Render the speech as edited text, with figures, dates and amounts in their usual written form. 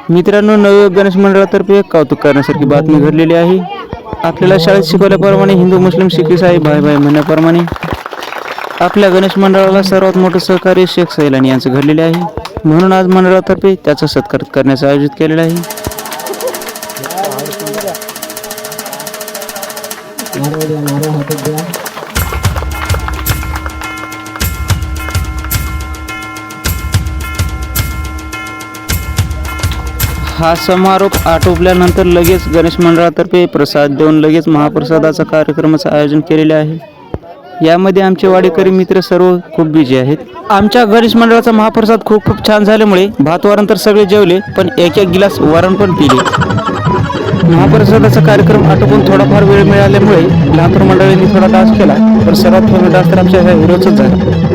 मित्रांनो, नवयुवक गणेश मंडळातर्फे एक कौतुक करण्यासारखी बातमी घडलेली आहे. आपल्याला शाळेत शिकवल्याप्रमाणे हिंदू मुस्लिम शिख ईसाई भाई भाई म्हणण्याप्रमाणे आपल्या गणेश मंडळाला सर्वात मोठं सहकार्य शेख सैलानी यांचं घडलेले आहे. म्हणून आज मंडळातर्फे त्याचा सत्कार करण्याचं आयोजित केलेलं आहे. हा समारोप आटोपल्यानंतर लगेच गणेश मंडळातर्फे प्रसाद देऊन लगेच महाप्रसादाचा कार्यक्रमाचं आयोजन केलेले आहे. यामध्ये आमचे वाडेकरी मित्र सर्व खूप बिझी आहेत. आमच्या गणेश मंडळाचा महाप्रसाद खूप छान झाल्यामुळे भात वरण तर सगळे जेवले, पण एक गिलास वरण पण पिले. महाप्रसादाचा कार्यक्रम आटोपून थोडाफार वेळ मिळाल्यामुळे लहानपूर मंडळींनी थोडा डान्स केला, पण सर्वात मोठा डान्स तर आमच्या ह्या हिरोचाच झाला.